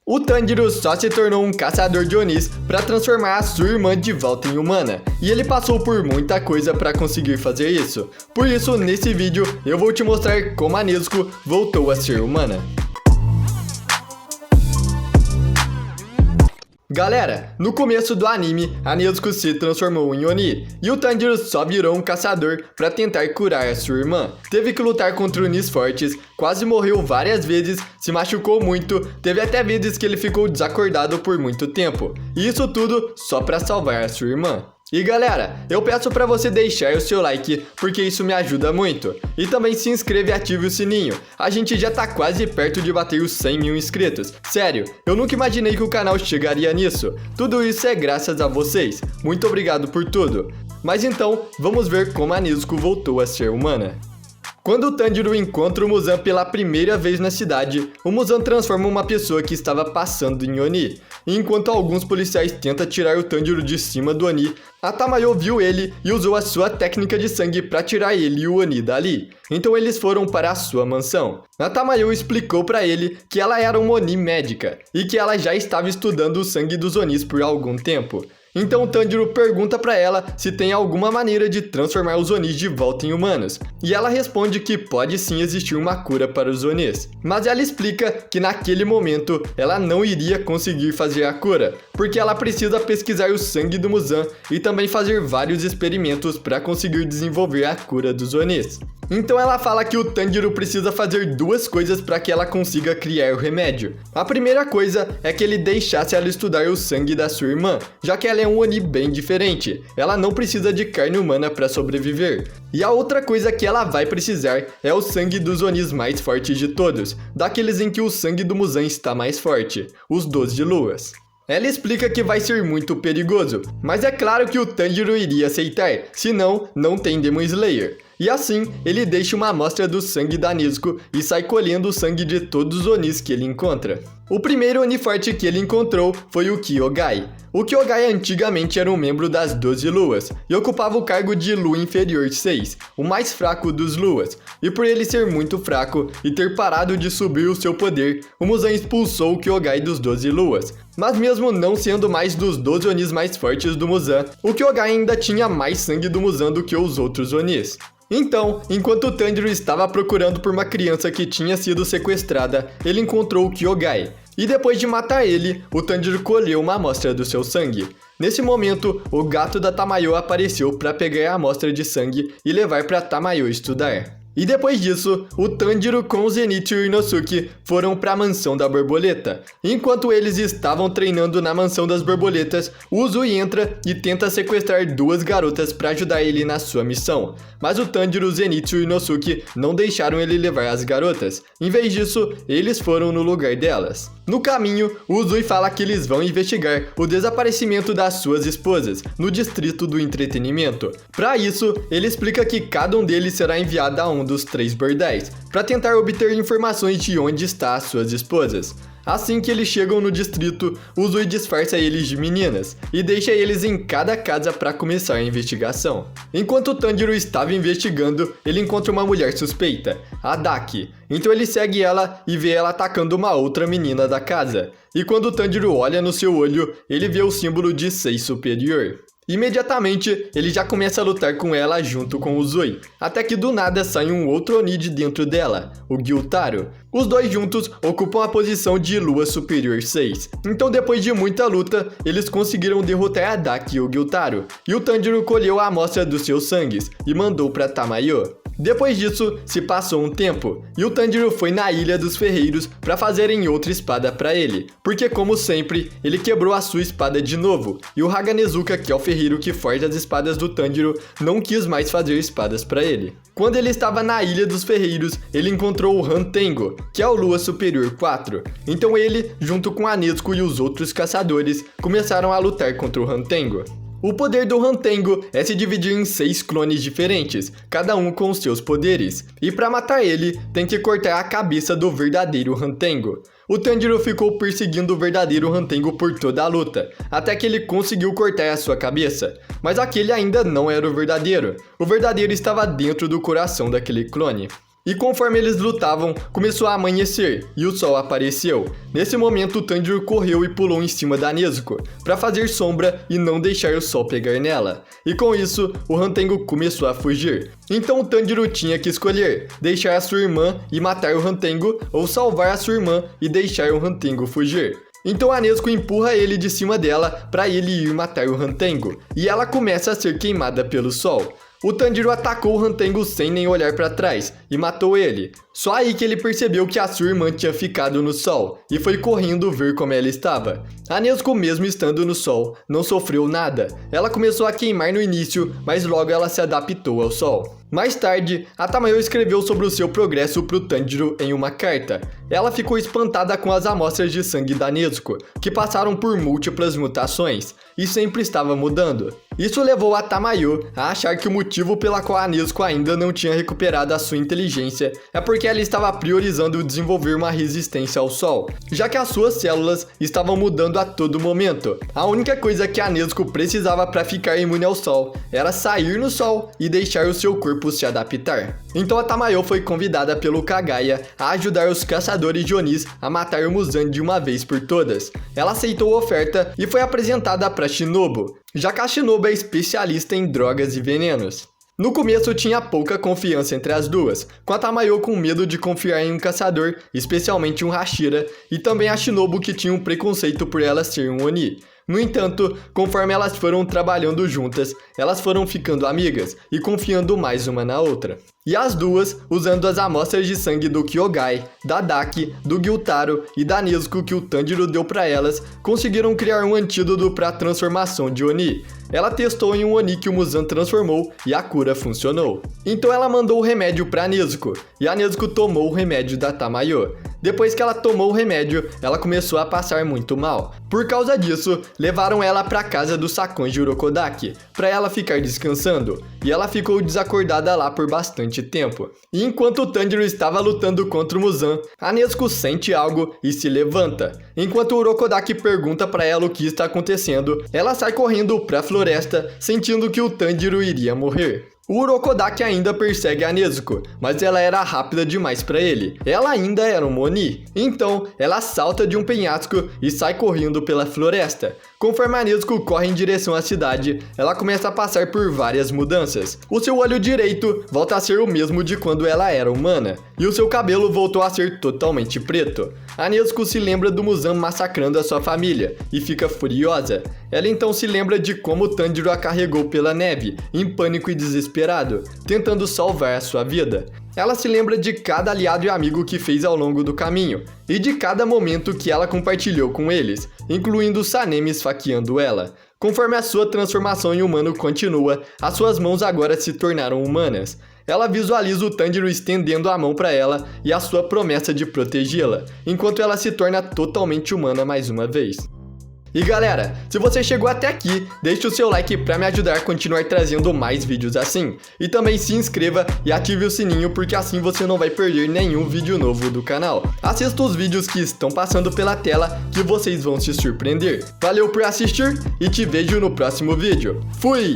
O Tanjiro só se tornou um caçador de Onis para transformar a sua irmã de volta em humana, e ele passou por muita coisa para conseguir fazer isso. Por isso, nesse vídeo, eu vou te mostrar como a Nezuko voltou a ser humana. Galera, no começo do anime, a Nezuko se transformou em Oni, e o Tanjiro só virou um caçador para tentar curar a sua irmã. Teve que lutar contra Onis fortes, quase morreu várias vezes, se machucou muito, teve até vezes que ele ficou desacordado por muito tempo. E isso tudo só para salvar a sua irmã. E galera, eu peço para você deixar o seu like, porque isso me ajuda muito. E também se inscreva e ative o sininho. A gente já tá quase perto de bater os 100 mil inscritos. Sério, eu nunca imaginei que o canal chegaria nisso. Tudo isso é graças a vocês. Muito obrigado por tudo. Mas então, vamos ver como a Nezuko voltou a ser humana. Quando o Tanjiro encontra o Muzan pela primeira vez na cidade, o Muzan transforma uma pessoa que estava passando em Oni. E enquanto alguns policiais tentam tirar o Tanjiro de cima do Oni, a Tamayo viu ele e usou a sua técnica de sangue para tirar ele e o Oni dali. Então eles foram para a sua mansão. A Tamayo explicou para ele que ela era uma Oni médica e que ela já estava estudando o sangue dos Onis por algum tempo. Então o Tanjiro pergunta pra ela se tem alguma maneira de transformar os Onis de volta em humanos. E ela responde que pode sim existir uma cura para os Onis. Mas ela explica que naquele momento ela não iria conseguir fazer a cura, porque ela precisa pesquisar o sangue do Muzan e também fazer vários experimentos para conseguir desenvolver a cura dos Onis. Então ela fala que o Tanjiro precisa fazer duas coisas para que ela consiga criar o remédio. A primeira coisa é que ele deixasse ela estudar o sangue da sua irmã, já que ela é um Oni bem diferente. Ela não precisa de carne humana para sobreviver. E a outra coisa que ela vai precisar é o sangue dos Onis mais fortes de todos, daqueles em que o sangue do Muzan está mais forte, os 12 luas. Ela explica que vai ser muito perigoso, mas é claro que o Tanjiro iria aceitar, senão não tem Demon Slayer. E assim, ele deixa uma amostra do sangue da Nezuko e sai colhendo o sangue de todos os Onis que ele encontra. O primeiro Oni forte que ele encontrou foi o Kyogai. O Kyogai antigamente era um membro das 12 luas e ocupava o cargo de Lua Inferior 6, o mais fraco dos luas. E por ele ser muito fraco e ter parado de subir o seu poder, o Muzan expulsou o Kyogai dos 12 luas. Mas mesmo não sendo mais dos 12 Onis mais fortes do Muzan, o Kyogai ainda tinha mais sangue do Muzan do que os outros Onis. Então, enquanto o Tanjiro estava procurando por uma criança que tinha sido sequestrada, ele encontrou o Kyogai. E depois de matar ele, o Tanjiro colheu uma amostra do seu sangue. Nesse momento, o gato da Tamayo apareceu para pegar a amostra de sangue e levar para Tamayo estudar. E depois disso, o Tanjiro com o Zenitsu e o Inosuke foram para a mansão da borboleta. Enquanto eles estavam treinando na mansão das borboletas, o Uzui entra e tenta sequestrar duas garotas para ajudar ele na sua missão. Mas o Tanjiro, o Zenitsu e o Inosuke não deixaram ele levar as garotas. Em vez disso, eles foram no lugar delas. No caminho, o Uzui fala que eles vão investigar o desaparecimento das suas esposas no distrito do entretenimento. Para isso, ele explica que cada um deles será enviado a um dos 3 bordéis, para tentar obter informações de onde estão as suas esposas. Assim que eles chegam no distrito, o Uzui disfarça eles de meninas e deixa eles em cada casa para começar a investigação. Enquanto o Tanjiro estava investigando, ele encontra uma mulher suspeita, a Daki. Então ele segue ela e vê ela atacando uma outra menina da casa. E quando o Tanjiro olha no seu olho, ele vê o símbolo de 6 superior. Imediatamente, ele já começa a lutar com ela junto com o Uzui, até que do nada sai um outro Oni de dentro dela, o Gyutaro. Os dois juntos ocupam a posição de Lua Superior 6. Então depois de muita luta, eles conseguiram derrotar a Daki e o Gyutaro, e o Tanjiro colheu a amostra dos seus sangues e mandou para Tamayo. Depois disso, se passou um tempo, e o Tanjiro foi na Ilha dos Ferreiros para fazerem outra espada para ele, porque como sempre, ele quebrou a sua espada de novo, e o Haganezuka, que é o ferreiro que forja as espadas do Tanjiro, não quis mais fazer espadas para ele. Quando ele estava na Ilha dos Ferreiros, ele encontrou o Hantengo, que é o Lua Superior 4. Então ele, junto com a Nezuko e os outros caçadores, começaram a lutar contra o Hantengo. O poder do Hantengo é se dividir em 6 clones diferentes, cada um com seus poderes. E para matar ele, tem que cortar a cabeça do verdadeiro Hantengo. O Tanjiro ficou perseguindo o verdadeiro Hantengo por toda a luta, até que ele conseguiu cortar a sua cabeça. Mas aquele ainda não era o verdadeiro. O verdadeiro estava dentro do coração daquele clone. E conforme eles lutavam, começou a amanhecer e o sol apareceu. Nesse momento, o Tanjiro correu e pulou em cima da Nezuko, para fazer sombra e não deixar o sol pegar nela. E com isso, o Hantengo começou a fugir. Então o Tanjiro tinha que escolher, deixar a sua irmã e matar o Hantengo, ou salvar a sua irmã e deixar o Hantengo fugir. Então a Nezuko empurra ele de cima dela para ele ir matar o Hantengo, e ela começa a ser queimada pelo sol. O Tanjiro atacou o Hantengo sem nem olhar para trás e matou ele. Só aí que ele percebeu que a sua irmã tinha ficado no sol e foi correndo ver como ela estava. A Nezuko, mesmo estando no sol, não sofreu nada. Ela começou a queimar no início, mas logo ela se adaptou ao sol. Mais tarde, a Tamayo escreveu sobre o seu progresso para o Tanjiro em uma carta. Ela ficou espantada com as amostras de sangue da Nezuko, que passaram por múltiplas mutações e sempre estava mudando. Isso levou a Tamayo a achar que o motivo pela qual a Nezuko ainda não tinha recuperado a sua inteligência é porque ela estava priorizando desenvolver uma resistência ao sol, já que as suas células estavam mudando a todo momento. A única coisa que a Nezuko precisava para ficar imune ao sol era sair no sol e deixar o seu corpo se adaptar. Então a Tamayo foi convidada pelo Kagaya a ajudar os caçadores de Onis a matar o Muzan de uma vez por todas. Ela aceitou a oferta e foi apresentada para Shinobu, já que a Shinobu é especialista em drogas e venenos. No começo tinha pouca confiança entre as duas, com a Tamayo com medo de confiar em um caçador, especialmente um Hashira, e também a Shinobu que tinha um preconceito por ela ser um Oni. No entanto, conforme elas foram trabalhando juntas, elas foram ficando amigas e confiando mais uma na outra. E as duas, usando as amostras de sangue do Kyogai, da Daki, do Gyutaro e da Nezuko que o Tanjiro deu para elas, conseguiram criar um antídoto para a transformação de Oni. Ela testou em um Oni que o Muzan transformou e a cura funcionou. Então ela mandou o remédio para Nezuko, e a Nezuko tomou o remédio da Tamayo. Depois que ela tomou o remédio, ela começou a passar muito mal. Por causa disso, levaram ela para casa do Sakonji Urokodaki, para ela ficar descansando, e ela ficou desacordada lá por bastante tempo. E enquanto o Tanjiro estava lutando contra o Muzan, a Nezuko sente algo e se levanta. Enquanto o Urokodaki pergunta para ela o que está acontecendo, ela sai correndo para a floresta, sentindo que o Tanjiro iria morrer. O Urokodaki ainda persegue a Nezuko, mas ela era rápida demais para ele. Ela ainda era um Oni. Então, ela salta de um penhasco e sai correndo pela floresta. Conforme a Nezuko corre em direção à cidade, ela começa a passar por várias mudanças. O seu olho direito volta a ser o mesmo de quando ela era humana, e o seu cabelo voltou a ser totalmente preto. A Nezuko se lembra do Muzan massacrando a sua família e fica furiosa. Ela então se lembra de como o Tanjiro a carregou pela neve, em pânico e desesperado, tentando salvar a sua vida. Ela se lembra de cada aliado e amigo que fez ao longo do caminho, e de cada momento que ela compartilhou com eles, incluindo Sanemi esfaqueando ela. Conforme a sua transformação em humano continua, as suas mãos agora se tornaram humanas. Ela visualiza o Tanjiro estendendo a mão para ela e a sua promessa de protegê-la, enquanto ela se torna totalmente humana mais uma vez. E galera, se você chegou até aqui, deixe o seu like para me ajudar a continuar trazendo mais vídeos assim. E também se inscreva e ative o sininho, porque assim você não vai perder nenhum vídeo novo do canal. Assista os vídeos que estão passando pela tela, que vocês vão se surpreender. Valeu por assistir e te vejo no próximo vídeo. Fui!